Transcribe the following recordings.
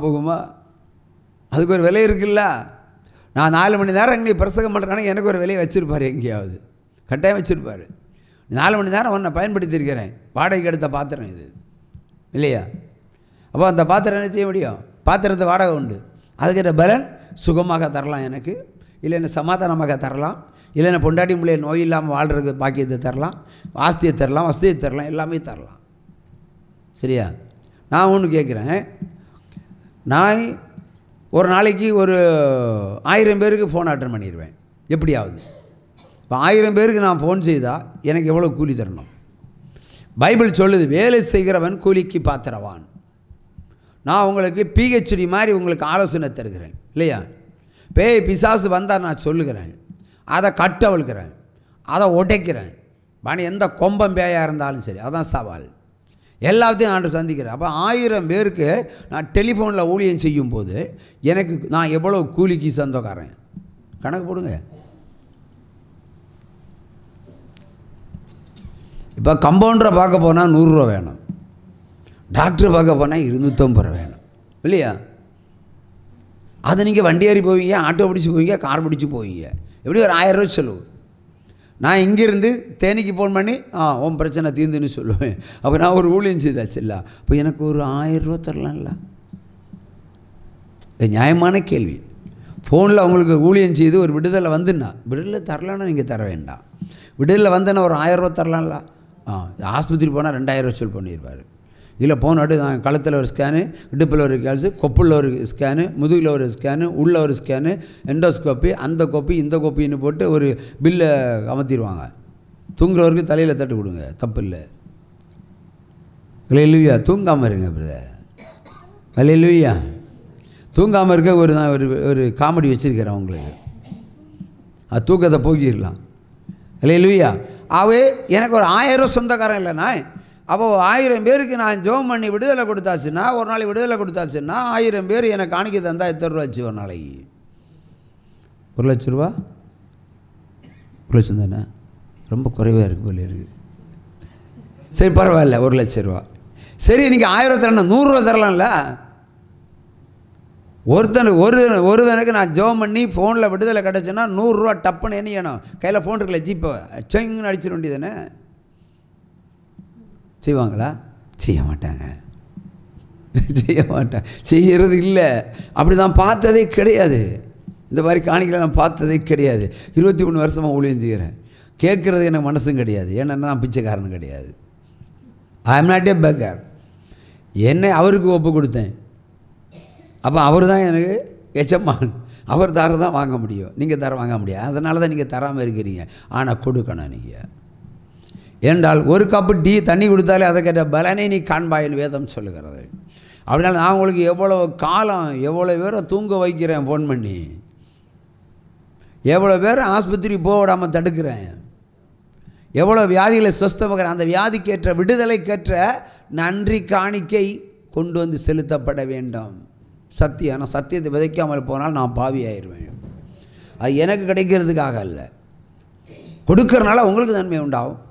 போகுமா? அதுக்கு ஒரு விலை இருக்குல்ல. நான் 4 மணி நேரம் நீ பிரசங்கம் பண்ணுறேன்னா எனக்கு ஒரு விலையை வச்சுருப்பார், எங்கேயாவது கட்டாயம் வச்சுருப்பார். 4 மணி நேரம் ஒன்றை பயன்படுத்தியிருக்கிறேன், வாடகைக்கு எடுத்த பாத்திரம் இது இல்லையா? அப்போ அந்த பாத்திரம் என்ன செய்ய முடியும்? பாத்திரத்தை வாடகை உண்டு, அதுக்கிட்ட பலன் சுகமாக தரலாம் எனக்கு, இல்லைன்னா சமாதானமாக தரலாம், இல்லைன்னா பொண்டாட்டி பிள்ளைய நோய் இல்லாமல் வாழ்கிறதுக்கு பாக்கியத்தை தரலாம், ஆஸ்தியை தரலாம், வசதியை தரலாம், எல்லாமே தரலாம். சரியா? நான் ஒன்று கேட்குறேன், நான் ஒரு நாளைக்கு ஒரு 1000 பேருக்கு ஃபோன் அட்டன் பண்ணிடுவேன் எப்படியாவது. இப்போ 1000 பேருக்கு நான் ஃபோன் செய்தால் எனக்கு எவ்வளோ கூலி தரணும்? பைபிள் சொல்லுது, வேலை செய்கிறவன் கூலிக்கு பாத்திரவான். நான் உங்களுக்கு பிஹெச்டி மாதிரி உங்களுக்கு ஆலோசனை தருகிறேன் இல்லையா? பேய் பிசாசு வந்தால் நான் சொல்லுகிறேன், அதை கட்டவிழ்கிறேன், அதை உடைக்கிறேன். எந்த கொம்பம் பேயாக இருந்தாலும் சரி, அதான் சவால். எல்லாத்தையும் நான் சந்திக்கிறேன். அப்போ 1000 பேருக்கு நான் டெலிஃபோனில் ஊழியம் செய்யும்போது எனக்கு நான் எவ்வளோ கூலிக்கு சொந்தக்காரன் கணக்கு போடுங்க. இப்போ கம்பவுண்டரை பார்க்க போனால் 100 ரூபா வேணும், டாக்டரை பார்க்க போனால் 250 ரூபா வேணும் இல்லையா? அதை நீங்கள் வண்டி ஏறி போவீங்க, ஆட்டோ பிடிச்சி போவீங்க, கார் பிடிச்சி போவீங்க, எப்படி ஒரு 1000 ரூபா செலவு. நான் இங்கேருந்து தேனிக்கு ஃபோன் பண்ணி உன் பிரச்சனை தீர்ந்துன்னு சொல்லுவேன். அப்போ நான் ஒரு ஊழியம் செய்தாச்சு இல்லை, அப்போ எனக்கு ஒரு 1000 ரூபா தரலாம்ல? நியாயமான கேள்வி. ஃபோனில் அவங்களுக்கு ஊழியம் செய்து ஒரு விடுதலை வந்துன்னா, விடுதலை தரலான்னா நீங்கள் தர வேண்டாம், விடுதலை வந்தேன்னா ஒரு 1000 ரூபா தரலாம்ல? ஆஸ்பத்திரி போனால் 2000 ரூபா சொல் பண்ணியிருப்பார். இல்லை போனாட்டு நான் கழுத்தில் ஒரு ஸ்கேனு, இடுப்பில் ஒரு கேல்ஸு, கொப்பில் ஒரு ஸ்கேனு, முதுகில் ஒரு ஸ்கேனு, உள்ள ஒரு ஸ்கேனு, எண்டோஸ்கோப்பி, அந்த கோப்பி இந்த கோப்பின்னு போட்டு ஒரு பில்லை அமர்த்திடுவாங்க. தூங்குறவருக்கு தலையில் தட்டு கொடுங்க, தப்பு இல்லை. இல்லையா? தூங்காமல் இருங்க பிரதர், இல்லையா? தூங்காமல் இருக்க நான் ஒரு காமெடி வச்சுருக்கிறேன் உங்களுக்கு, அது தூக்கத்தை போக்கிடலாம் இல்லையா? அவே எனக்கு ஒரு 1000 ரூபா சொந்தக்காரன் இல்லைண்ணா. அப்போது 1000 பேருக்கு நான் ஜோம் பண்ணி விடுதலை கொடுத்தாச்சுன்னா, ஒரு நாளைக்கு விடுதலை கொடுத்தாச்சுன்னா 1000 பேர் எனக்கு காணிக்க தந்தால் எத்தனை ரூபா ஆச்சு ஒரு நாளைக்கு? 1 லட்ச ரூபா? 1 லட்சம் தானே? ரொம்ப குறைவாக இருக்குது போல இருக்குது. சரி பரவாயில்ல, 1 லட்ச ரூபா. சரி நீங்கள் 1000 தரணும், 100 ரூபா தரலாம்ல? ஒருத்தனுக்கு நான் ஜோம் பண்ணி ஃபோனில் விடுதலை கிடச்சுன்னா 100 ரூபா டப்புன்னு என்ன செய்யணும்? கையில் ஃபோன் இருக்குல்ல, ஜிப்போ செங்கன்னு அடிச்சிட வேண்டியதானே? செய்வாங்களா? செய்ய மாட்டாங்க, செய்ய மாட்டாங்க, செய்கிறது இல்லை. அப்படி நான் பார்த்ததே கிடையாது, இந்த மாதிரி காணிகளை நான் பார்த்ததே கிடையாது. 23 வருஷமாக ஊழியம் செய்கிறேன், கேட்குறது எனக்கு மனசும் கிடையாது. ஏன்னா நான் பிச்சைக்காரன் கிடையாது, I am not a beggar. என்னை அவருக்கு ஒப்பு கொடுத்தேன், அப்போ அவர் தான் எனக்கு எச்சமான், அவர் தர தான் வாங்க முடியும், நீங்கள் தர வாங்க முடியாது. அதனால தான் நீங்கள் தராமல் இருக்கிறீங்க. ஆனால் கொடுக்கணும் நீங்கள். ஏனென்றால் ஒரு கப்பு தண்ணி கொடுத்தாலே அதை கேட்ட பலனை நீ காண்பாயின் வேதம் சொல்லுகிறது. அப்படினால நான் உங்களுக்கு எவ்வளோ காலம் எவ்வளோ பேரை தூங்க வைக்கிறேன் ஃபோன் பண்ணி, எவ்வளோ பேரை ஆஸ்பத்திரி போக விடாமல் தடுக்கிறேன், எவ்வளோ வியாதிகளை சுஸ்தமாக்கிறேன். அந்த வியாதிக்கேற்ற விடுதலைக்கேற்ற நன்றி காணிக்கை கொண்டு வந்து செலுத்தப்பட வேண்டும். சத்தியம். ஆனால் சத்தியத்தை விதைக்காமல் போனால் நான் பாவி ஆயிடுவேன். அது எனக்கு கிடைக்கிறதுக்காக அல்ல, கொடுக்கறனால உங்களுக்கு நன்மை உண்டாகும்,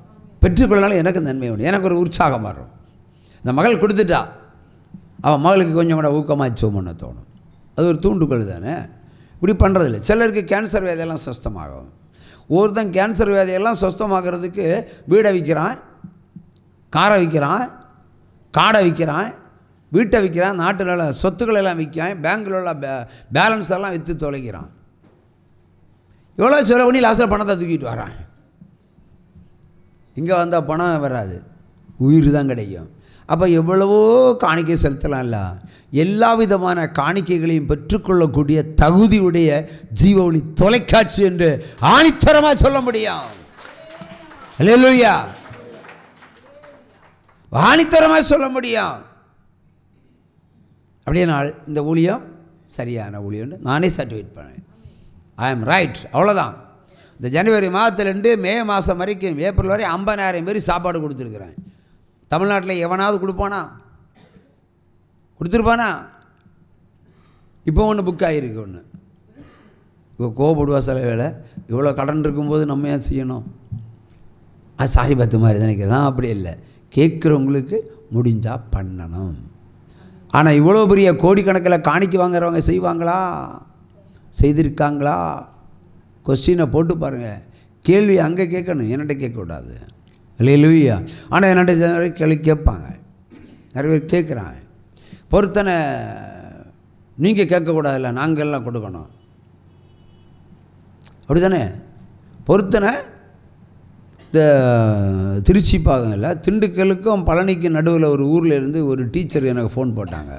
பெற்றுக்கொள்ளனால எனக்கு நன்மை உண்டு, எனக்கு ஒரு உற்சாகம் வரும். இந்த மகள் கொடுத்துட்டா அவன் மகளுக்கு கொஞ்சம் கூட ஊக்கமாக சோம் பண்ண தோணும், அது ஒரு தூண்டுகோள் தானே. இப்படி பண்ணுறதில்ல. சிலருக்கு கேன்சர் வியாதியெல்லாம் சுஸ்தமாகும். ஒருத்தன் கேன்சர் வியாதியெல்லாம் சுஸ்தமாகிறதுக்கு வீடை விற்கிறான், காரை விற்கிறான், காடை விற்கிறான், வீட்டை விற்கிறான், நாட்டில் உள்ள சொத்துக்களெல்லாம் விற்கிறான், பேங்கில் உள்ள பேலன்ஸ் எல்லாம் விற்று தொலைக்கிறான். எவ்வளோ செலவு பண்ணி லாஸ்ட்டில் பணத்தை தூக்கிட்டு வரான். இங்கே வந்தால் பணம் வராது, உயிர் தான் கிடைக்கும். அப்போ எவ்வளவோ காணிக்கை செலுத்தலாம்ல. எல்லா விதமான காணிக்கைகளையும் பெற்றுக்கொள்ளக்கூடிய தகுதியுடைய ஜீவ ஒளி தொலைக்காட்சி என்று ஆணித்தரமாக சொல்ல முடியும். அல்லேலூயா, ஆணித்தரமாக சொல்ல முடியும். அப்படினால் இந்த ஊழியம் சரியான ஊழியம் நானே சர்டிஃபிகேட் பண்ணேன். ஐ ஆம் ரைட், அவ்வளோதான். இந்த ஜனவரி மாதத்துலேருந்து மே மாதம் வரைக்கும், ஏப்ரல் வரை 50,000 பேர் சாப்பாடு கொடுத்துருக்குறேன். தமிழ்நாட்டில் எவனாவது கொடுப்பானா? கொடுத்துருப்பானா? இப்போ ஒன்று புக் ஆகிருக்கு. ஒன்று இப்போ கோபப்படுவா சில வேலை, இவ்வளோ கடன் இருக்கும்போது நம்ம ஏன் செய்யணும்? அது சாரி பத்து மாதிரி நினைக்கிறதான். அப்படி இல்லை, கேட்குறவங்களுக்கு முடிஞ்சால் பண்ணணும். ஆனால் இவ்வளோ பெரிய கோடிக்கணக்கில் காணிக்கை வாங்குறவங்க செய்வாங்களா? செய்திருக்காங்களா? கொஸ்டினை போட்டு பாருங்கள். கேள்வி அங்கே கேட்கணும், என்கிட்ட கேட்கக்கூடாது. அல்லேலூயா. ஆனால் என்கிட்ட கேள்வி கேட்பாங்க, நிறைய பேர் கேட்குறாங்க. பொருத்தனை நீங்கள் கேட்கக்கூடாதுல்ல, நாங்கள்லாம் கொடுக்கணும், அப்படி தானே? பொருத்தனை இந்த திருச்சி பாகங்கள்ல திண்டுக்கலுக்கும் பழனிக்கும் நடுவில் ஒரு ஊரில் இருந்து ஒரு டீச்சர் எனக்கு ஃபோன் போட்டாங்க.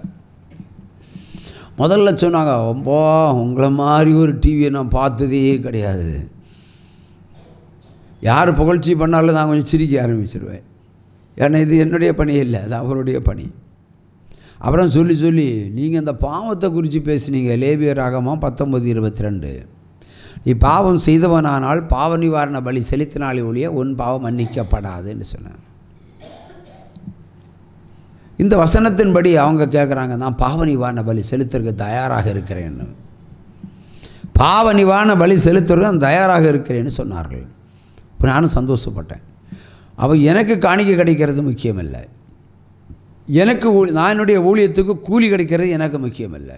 முதல்ல சொன்னாங்க, அப்பா உங்களை மாதிரி ஒரு டிவியை நான் பார்த்ததே கிடையாது. யார் புகழ்ச்சி பண்ணாலும் நான் கொஞ்சம் சிரிக்க ஆரம்பிச்சிடுவேன். ஏன்னா இது என்னுடைய பணி இல்லை, அது அவருடைய பணி. அப்புறம் சொல்லி நீங்கள் இந்த பாவத்தை குறித்து பேசுனீங்க, லேவியராகமம் 19:22. நீ பாவம் செய்தவனானால் பாவ நிவாரண பலி செலுத்தினாலே ஒழிய உன் பாவம் மன்னிக்கப்படாதுன்னு சொன்னேன். இந்த வசனத்தின்படி அவங்க கேட்குறாங்க, நான் பாவ நிவாரண பலி செலுத்துறதுக்கு தயாராக இருக்கிறேன்னு. பாவ நிவாரண பலி செலுத்துறதுக்கு தயாராக இருக்கிறேன்னு சொன்னார்கள். இப்போ நானும் சந்தோஷப்பட்டேன். அப்போ எனக்கு காணிக்கை கிடைக்கிறது முக்கியம் இல்லை, எனக்கு நான் என்னுடைய ஊழியத்துக்கு கூலி கிடைக்கிறது எனக்கு முக்கியம் இல்லை,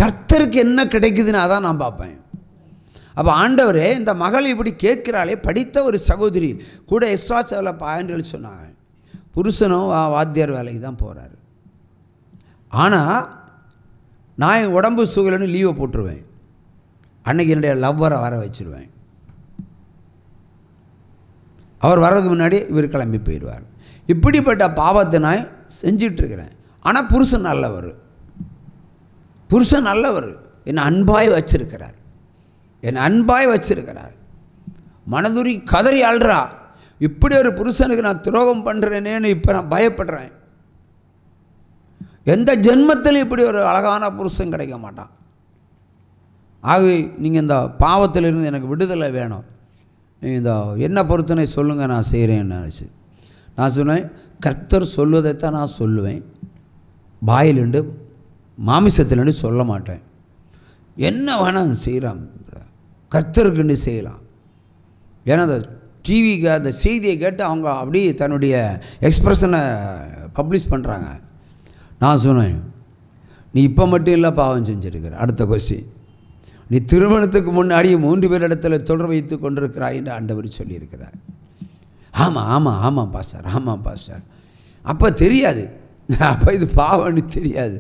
கர்த்தருக்கு என்ன கிடைக்குதுன்னு அதான் நான் பார்ப்பேன். அப்போ ஆண்டவரே, இந்த மகள் இப்படி கேட்குறாளே, படித்த ஒரு சகோதரி கூட எக்ஸ்ட்ரா செலவு பாயிண்ட்கள் சொன்னாங்க. புருஷனும் வாத்தியார் வேலைக்கு தான் போகிறாரு. ஆனால் நான் என் உடம்பு சுகலன்னு லீவை போட்டுருவேன். அன்றைக்கி என்னுடைய லவ்வரை வர வச்சுருவேன். அவர் வர்றதுக்கு முன்னாடி இவர் கிளம்பி போயிடுவார். இப்படிப்பட்ட பாவத்தை நான் செஞ்சிட்ருக்கிறேன். ஆனால் புருஷன் நல்லவர், புருஷன் நல்லவர், என்னை அன்பாய் வச்சிருக்கிறார், என்னை அன்பாய் வச்சிருக்கிறார். மனதுரி கதறி அழுறா, இப்படி ஒரு புருஷனுக்கு நான் துரோகம் பண்ணுறேனேன்னு இப்போ நான் பயப்படுறேன். எந்த ஜென்மத்திலும் இப்படி ஒரு அழகான புருஷன் கிடைக்க மாட்டான். ஆகவே நீங்கள் இந்த பாவத்திலிருந்து எனக்கு விடுதலை வேணும், நீங்கள் இந்த என்ன பொறுத்தனை சொல்லுங்கள், நான் செய்கிறேன்னு நினச்சி நான் சொன்னேன், கர்த்தர் சொல்வதைத்தான் நான் சொல்லுவேன், வாயிலுண்டு மாமிசத்திலுண்டு சொல்ல மாட்டேன். என்ன வேணால் செய்கிறான், கர்த்தருக்குன்னு செய்யலாம். ஏன்னா அந்த டிவிக்கு அந்த செய்தியை கேட்டு அவங்க அப்படியே தன்னுடைய எக்ஸ்பிரஷனை பப்ளிஷ் பண்ணுறாங்க. நான் சொன்னேன், நீ இப்போ மட்டும் இல்லை பாவம் செஞ்சுருக்கிற. அடுத்த கொஸ்டின், நீ திருமணத்துக்கு முன்னாடி 3 பேரிடத்தில் தொடர்பு வைத்து கொண்டிருக்கிறாய் என்று ஆண்டவர் சொல்லியிருக்கிறார். ஆமாம் ஆமாம் ஆமாம் பாஸ்டர், ஆமாம் பாஸ்டர். அப்போ தெரியாது, அப்போ இது பாவம்னு தெரியாது.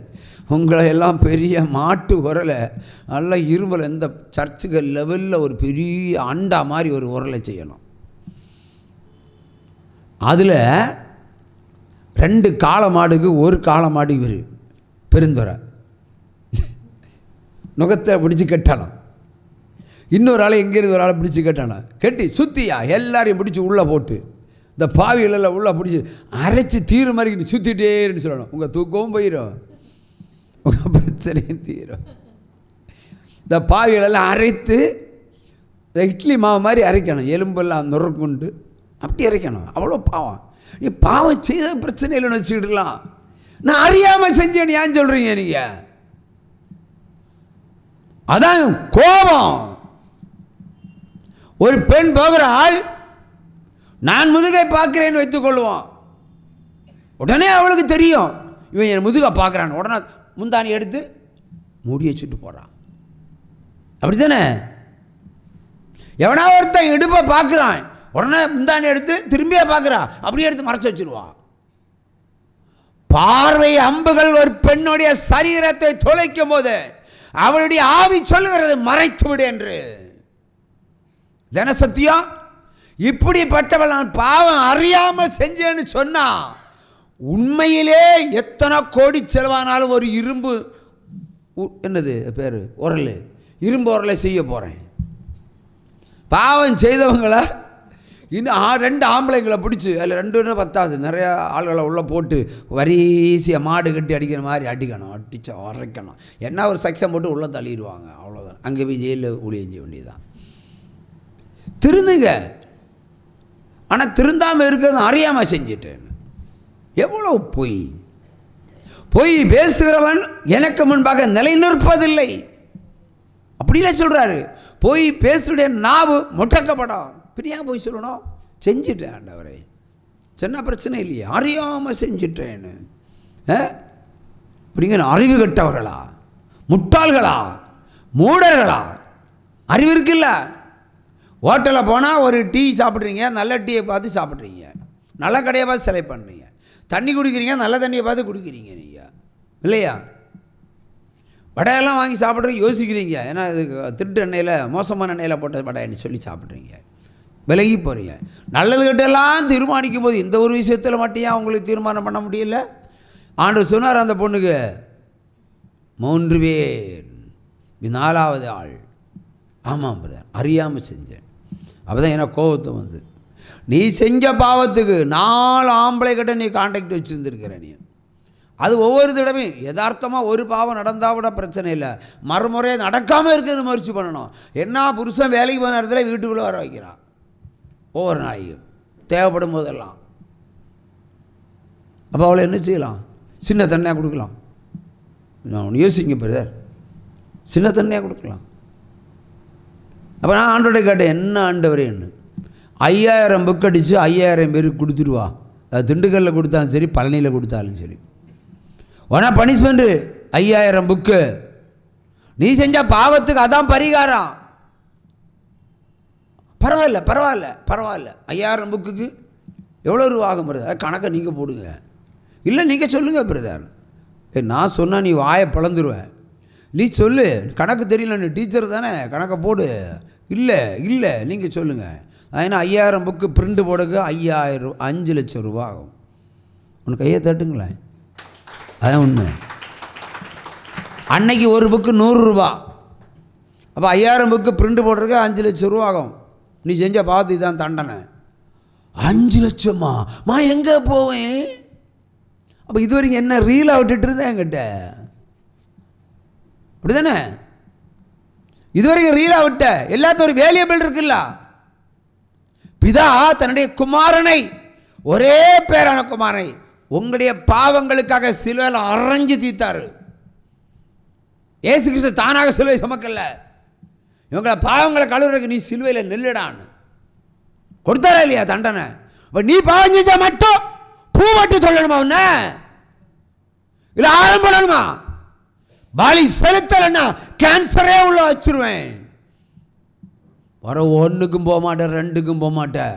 உங்களை எல்லாம் பெரிய மாட்டு உரலை நல்லா இரும்பல், இந்த சர்ச்சுகள் லெவலில் ஒரு பெரிய அண்டா மாதிரி ஒரு உரலை செய்யணும். அதில் 2 காளை மாடுக்கு 1 காளை மாடு இவர் பெருந்துரை நுகத்தை பிடிச்சி கட்டலாம். இன்னொரு ஆளை எங்கேருந்து ஒரு ஆளை பிடிச்சி கட்டணும், கட்டி சுற்றியா எல்லாரையும் பிடிச்சி உள்ளே போட்டு இந்த பாவிகளெல்லாம் உள்ளே பிடிச்சி அரைச்சி தீர மாதிரி சுற்றிட்டேன்னு சொல்லணும். உங்கள் தூக்கவும் போயிடும், உங்கள் பிரச்சனையும் தீரும். இந்த பாவிகளெல்லாம் அரைத்து இந்த இட்லி மாவு மாதிரி அரைக்கணும், எலும்பெல்லாம் நுறக்குண்டு அப்படி அரைக்கணும். அவ்வளோ பாவம். நீ பாவம் செய்த பிரச்சனை இல்லைன்னு வச்சுக்கிடலாம். நான் அறியாமல் செஞ்சேன்னு ஏன் சொல்கிறீங்க நீங்கள்? அதான் கோபம். ஒரு பெண் போகிறாள், நான் முதுகை பார்க்கிறேன்னு வைத்துக் கொள்வோம். உடனே அவளுக்கு தெரியும் இவன் என் முதுகை பார்க்குறான். உடனே முந்தானி எடுத்து மூடி வச்சுட்டு போகிறான். அப்படி தானே? எவனா ஒருத்தன் இடுப்பை பார்க்குறான், உடனே முந்தானி எடுத்து திரும்பியே பார்க்குறான், அப்படியே எடுத்து மறைச்சு வச்சுருவான். பார்வை அம்புகள் ஒரு பெண்ணுடைய சரீரத்தை தொலைக்கும் போது அவளுடைய ஆவி சொல்லுகிறது மறைத்து விடு என்று. சத்தியம். இப்படிப்பட்டவள் நான் பாவம் அறியாமல் செஞ்சேன்னு சொன்னா, உண்மையிலே எத்தனை கோடி செலவானாலும் ஒரு இரும்பு என்னது பேர் உரல், இரும்பு உரலை செய்ய போகிறேன். பாவம் செய்தவங்கள இன்னும் 2 ஆம்பளைங்களை பிடிச்சி, அதில் 2 பத்தாது, நிறையா ஆள்களை உள்ளே போட்டு வரிசையாக மாடு கட்டி அடிக்கிற மாதிரி அடிக்கணும், அடிச்சா உரைக்கணும். என்ன ஒரு செக்ஷன் போட்டு உள்ளே தள்ளிடுவாங்க, அவ்வளோதான். அங்கே போய் ஜெயிலில் ஊழியம் செய்ய வேண்டியதுதான். திருந்துங்க. ஆனால் திருந்தாமல் இருக்கிறது அறியாமல் செஞ்சிட்டேன். எவ்வளோ பொய்! பொய் பேசுகிறவன் எனக்கு முன்பாக நிலை நிற்பதில்லை அப்படிலாம் சொல்கிறாரு. பொய் பேசுடைய நாவு முட்டக்கப்படும். பிரியா போய் சொல்லணும், செஞ்சிட்டேன் ஆண்டவரே, சின்ன பிரச்சனை இல்லையே, அறியாமல் செஞ்சிட்டேன்னு. அப்படிங்கிற அறிவு கெட்டவர்களா, முட்டாள்களா, மூடர்களா? அறிவு இருக்குல்ல. ஹோட்டலில் போனால் ஒரு டீ சாப்பிட்றீங்க, நல்ல டீயை பார்த்து சாப்பிட்றீங்க, நல்ல கடையை பார்த்து செலக்ட் பண்ணுறீங்க. தண்ணி குடிக்கிறீங்க, நல்ல தண்ணியை பார்த்து குடிக்கிறீங்க நீங்கள், இல்லையா? வடையெல்லாம் வாங்கி சாப்பிட்றீங்க, யோசிக்கிறீங்க, ஏன்னா இது திருட்டு எண்ணெயில், மோசமான எண்ணெயில் போட்ட வடைன்னு சொல்லி சாப்பிட்றீங்க, விலகி போகிறீங்க. நல்லது கிட்டெல்லாம் தீர்மானிக்கும் போது இந்த ஒரு விஷயத்தில் மட்டும் ஏன் உங்களுக்கு தீர்மானம் பண்ண முடியல? ஆண்டவர் சொன்னார் அந்த பொண்ணுக்கு, 3 பேர், 4வது ஆள். ஆமாம் பிரதர், அறியாமல் செஞ்சேன். அப்போ தான் எனக்கு கோபத்தை வந்து, நீ செஞ்ச பாவத்துக்கு 4 ஆம்பளை கிட்ட நீ கான்டாக்ட் வச்சுருந்துருக்கிற. நீ அது ஒவ்வொரு தடவையும் யதார்த்தமாக ஒரு பாவம் நடந்தால் கூட பிரச்சனை இல்லை, மறுமுறையை நடக்காமல் இருக்கிறது முயற்சி பண்ணணும். என்ன புருஷன் வேலைக்கு போன இடத்துல வீட்டுக்குள்ளே வர வைக்கிறான் ஒவ்வொரு நாளையும் தேவைப்படும் போதெல்லாம். அப்போ அவளை என்ன செய்யலாம்? சின்ன தண்ணியாக கொடுக்கலாம். நான் யோசிங்க பிரதர், சின்ன தண்ணியாக கொடுக்கலாம். அப்போ நான் ஆண்டோட கேட்டேன், என்ன ஆண்டவரேன்னு. 5000 புக் அடித்து 5000 பேருக்கு கொடுத்துருவா. அது திண்டுக்கல்லில் கொடுத்தாலும் சரி, பழனியில் கொடுத்தாலும் சரி. Una punishment 5000 book. நீ செஞ்ச பாவத்துக்கு அதான் பரிகாரம். பரவாயில்ல பரவாயில்ல பரவாயில்ல, 5000 புக்குக்கு எவ்வளோ ரூபா ஆகும் பிரதர்? கணக்கை நீங்கள் போடுங்க. இல்லை நீங்கள் சொல்லுங்கள் பிரதர். நான் சொன்னால் நீ வாயை பிளந்துருவேன். நீ சொல்லு, கணக்கு தெரியல, நீ டீச்சர் தானே, கணக்கை போடு. இல்லை இல்லை நீங்கள் சொல்லுங்கள். ஏன்னா 5000 புக்கு பிரிண்ட் போடுங்க, 5 லட்சம் ரூபா ஆகும். உனக்கு கையை தட்டுங்களேன், அதான் உண்மை. அன்னைக்கு ஒரு புக்கு 100 ரூபா. அப்போ 5000 புக்கு பிரிண்ட் போடுறதுக்கு 5 லட்சம் ரூபா ஆகும். நீ செஞ்ச பார்த்து தான் தண்டனை. 5 லட்சமா? நான் எங்கே போவேன்? அப்போ இது வரைக்கும் என்ன ரீலாக விட்டுட்டு இருந்தேன் என்கிட்ட, அப்படி தானே? இதுவரைக்கும் ரீலாக விட்ட எல்லாத்தையும் ஒரு வேலியபிள் இருக்குல்ல. பிதா தன்னுடைய குமாரனை, ஒரே பேரான குமாரனை உங்களுடைய பாவங்களுக்காக சிலுவையில் அரைஞ்சு தீர்த்தாரு. இயேசு கிறிஸ்து தானாக சிலுவை சுமக்கல, இவங்களை பாவங்களை கழுவுறதுக்கு நீ சிலுவையில் நெல்லிடான்னு கொடுத்தாரா இல்லையா தண்டனை? நீ பாவம் செஞ்சா மட்டும் பூ மட்டும் சொல்லணுமா? உன்ன இல்லை ஆரம்பம் பண்ணணுமா? பாலி செலுத்தலைன்னா கேன்சரே உள்ள வச்சிருவேன். வர 1க்கும் போக மாட்டேன், 2க்கும் போக மாட்டேன்.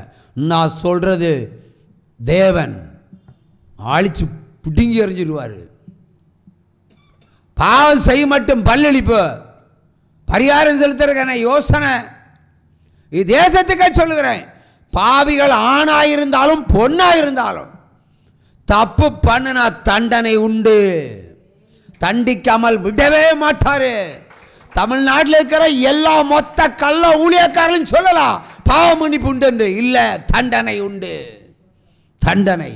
நான் சொல்றது தேவன் அழிச்சு பிடுங்கி எறிஞ்சிடுவார். பாவம் செய்ய மட்டும் பல்லளிப்பு, பரிகாரம் செலுத்துறதுக்கான யோசனை இது தேசத்துக்கே சொல்லுகிறேன். பாவிகள் ஆணாயிருந்தாலும் பொண்ணாயிருந்தாலும் தப்பு பண்ணினா தண்டனை உண்டு, தண்டிக்காமல் விடவே மாட்டாரு. தமிழ்நாட்டில் இருக்கிற எல்லா மொத்த கள்ள ஊழியக்காரன் சொல்லலாம் பாவ மன்னிப்பு உண்டு. இல்லை, தண்டனை உண்டு. தண்டனை,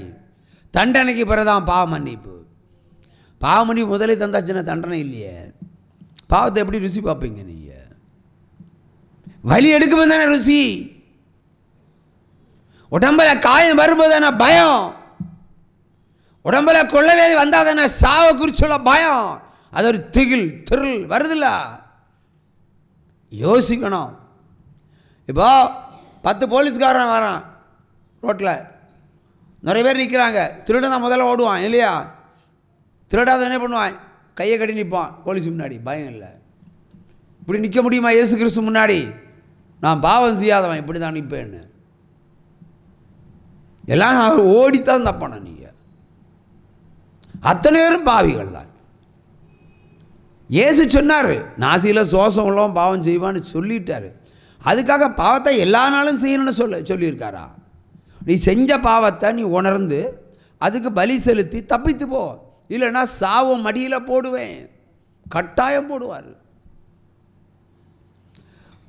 தண்டனைக்கு பிறகுதான் பாவ மன்னிப்பு. பாவ மன்னிப்பு முதலே தந்தாச்சுன்னா தண்டனை இல்லையே. பாவத்தை எப்படி ருசி பார்ப்பீங்க நீங்க? வலி எடுக்கும் தானே ருசி. உடம்புல காயம் வரும்போது தானே பயம். உடம்புல கொள்ளவேதி வந்தால் தானே சாவ குறிச்சுள்ள பயம். அது ஒரு திகில் திரில் வருதுல்ல. யோசிக்கணும். இப்போ 10 போலீஸ்காரன் வரான் ரோட்டில், நிறைய பேர் நிற்கிறாங்க. திருடன் தான் முதல்ல ஓடுவான் இல்லையா? திருடாத என்ன பண்ணுவான்? கையை கட்டி நிற்பான் போலீஸ் முன்னாடி, பயம் இல்லை. இப்படி நிற்க முடியுமா இயேசு கிறிஸ்து முன்னாடி? நான் பாவம் செய்யாதவன் இப்படி தான் நிற்பேன்னு. எல்லாம் ஓடித்தான் தப்பான நீங்கள். அத்தனை பேரும் பாவிகள் தான். இயேசு சொன்னார், நாசியில் சோசம் உள்ளவன் பாவம் செய்வான்னு சொல்லிட்டாரு. அதுக்காக பாவத்தை எல்லா நாளும் செய்யணும்னு சொல்லியிருக்காரா? நீ செஞ்ச பாவத்தை நீ உணர்ந்து அதுக்கு பலி செலுத்தி தப்பித்து போ, இல்லைன்னா சாவும் மடியில் போடுவேன், கட்டாயம் போடுவார்.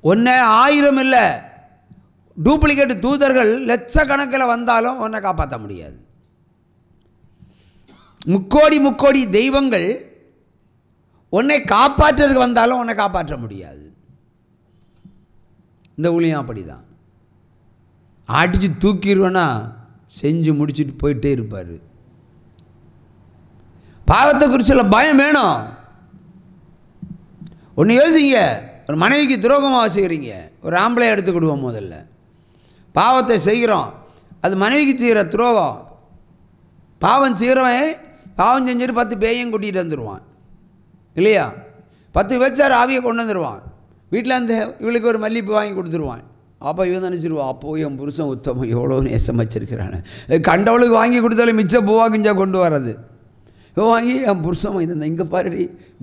உன்னை 1000 இல்லை, டூப்ளிகேட் தூதர்கள் லட்சக்கணக்கில் வந்தாலும் உன்னை காப்பாற்ற முடியாது. முக்கோடி தெய்வங்கள் உன்னை காப்பாற்றுறதுக்கு வந்தாலும் உன்னை காப்பாற்ற முடியாது. இந்த ஊழியம் அப்படிதான். அடித்து தூக்கிடுவேன்னா செஞ்சு முடிச்சுட்டு போயிட்டே இருப்பார். பாவத்தை குறிச்சுள்ள பயம் வேணும். ஒன்று யோசிங்க, ஒரு மனைவிக்கு துரோகமாக செய்கிறீங்க, ஒரு ஆம்பளை எடுத்துக்கிடுவோம். முதல்ல பாவத்தை செய்கிறோம், அது மனைவிக்கு செய்கிற துரோகம். பாவம் செய்கிறவன் பாவம் செஞ்சுட்டு 10 பேயும் கூட்டிகிட்டு வந்துடுவான் இல்லையா? 10 விபச்சார ஆவியை கொண்டு வந்துடுவான். வீட்டில் அந்த இவளுக்கு ஒரு மல்லிப்பூ வாங்கி கொடுத்துருவான். அப்போ இவன் நினச்சிடுவான், அப்போது என் புருஷன் உத்தமம் எவ்வளோ நேசம் வச்சிருக்கிறானே, கண்டவளுக்கு வாங்கி கொடுத்தாலும் மிச்ச பூவா கிஞ்சா கொண்டு வர்றது. இவன் வாங்கி என் புருஷன் இந்த இங்கே பாரு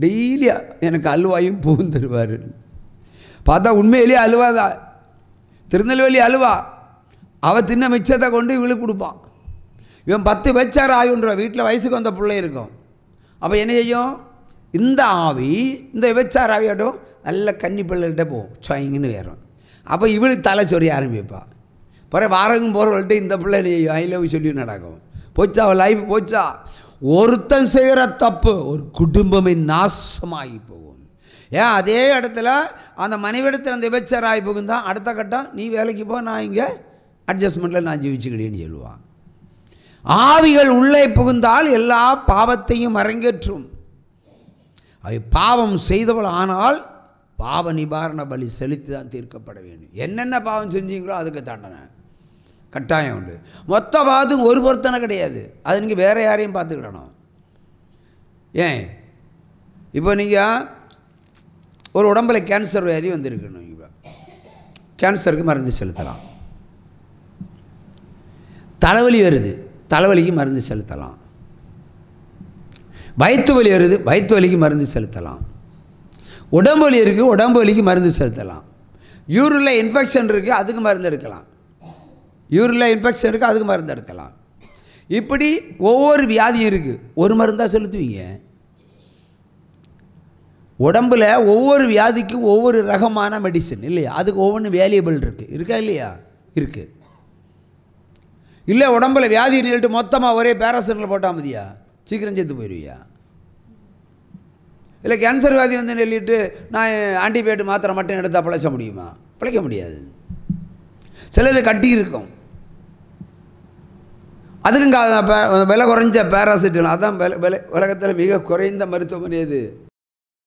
டெய்லியாக எனக்கு அல்வாயும் பூவும் தருவார். பார்த்தா உண்மையிலேயே அல்வா தான், திருநெல்வேலி அல்வா. அவள் தின்ன மிச்சத்தை கொண்டு இவளுக்கு கொடுப்பான். இவன் 10 விபச்சார ஆவின்றான். வீட்டில் வயசுக்கு வந்த பிள்ளை இருக்கும். அப்போ என்ன செய்யும்? இந்த ஆவி இந்த விபச்சார ஆவியாட்டும் நல்ல கன்னி பிள்ளைகிட்ட போகும், சொயங்கன்னு வேறும். அப்போ இவளுக்கு தலை சொரிய ஆரம்பிப்பாள். பிறகு வாரங்கும் போகிறவள்கிட்ட இந்த பிள்ளை ஐ லவ் சொல்லி நடக்கும். போச்சா அவள் லைஃப் போச்சா. ஒருத்தன் செய்கிற தப்பு ஒரு குடும்பமே நாசமாகி போகும். ஏன் அதே இடத்துல அந்த மனைவிடத்தில் அந்த விபச்சார ஆகி போகும் தான் அடுத்த கட்டம், நீ வேலைக்கு போ, நான் இங்கே அட்ஜஸ்ட்மெண்ட்டில் நான் ஜீவிச்சுக்கிட்டேன்னு சொல்லுவான். ஆவிகள் உள்ளே புகுந்தால் எல்லா பாவத்தையும் அரங்கேற்றும். அவை பாவம் செய்தவள் ஆனால் பாவ நிவாரண பலி செலுத்தி தான் தீர்க்கப்பட வேண்டும். என்னென்ன பாவம் செஞ்சீங்களோ அதுக்கு தண்டனை கட்டாயம் உண்டு. மொத்த பாவத்துக்கு ஒரு பொருத்தனை கிடையாது. அது நீங்கள் வேறு யாரையும் பார்த்துக்கிடணும். ஏன் இப்போ நீங்கள் ஒரு உடம்பில் கேன்சர் வியாதி வந்திருக்கணும், இப்போ கேன்சருக்கு மருந்து செலுத்தலாம். தலைவலி வருது, தலைவலிக்கு மருந்து செலுத்தலாம். வயிற்று வலி வருது, வயிற்று வலிக்கு மருந்து செலுத்தலாம். உடம்பு வலி இருக்குது, உடம்பு வலிக்கு மருந்து செலுத்தலாம். யூரினில் இன்ஃபெக்ஷன் இருக்குது, அதுக்கு மருந்து எடுக்கலாம். யூரினில் இன்ஃபெக்ஷன் இருக்குது, அதுக்கு மருந்து எடுக்கலாம். இப்படி ஒவ்வொரு வியாதியும் இருக்குது. ஒரு மருந்தாக செலுத்துவீங்க. உடம்பில் ஒவ்வொரு வியாதிக்கும் ஒவ்வொரு ரகமான மெடிசன் இல்லையா? அதுக்கு ஒவ்வொன்று வேல்யூபிள் இருக்குது, இருக்கா இல்லையா? இருக்குது. இல்லை உடம்பில் வியாதி நின்றுட்டு மொத்தமாக ஒரே பேராசிட்டமால் போட்டால் மதியா சீக்கிரம் செத்து போயிடுவியா? இல்லை கேன்சர் வியாதி வந்து நெல்லிட்டு நான் ஆன்டிபயோட்டிக் மாத்திரை மட்டும் எடுத்தால் பிழைச்ச முடியுமா? பிழைக்க முடியாது. சிலர் கட்டி இருக்கும், அதுக்கும் விலை குறைஞ்ச பேராசிட்டமால். அதுதான் உலகத்தில் மிக குறைந்த மருத்துவமனை. அது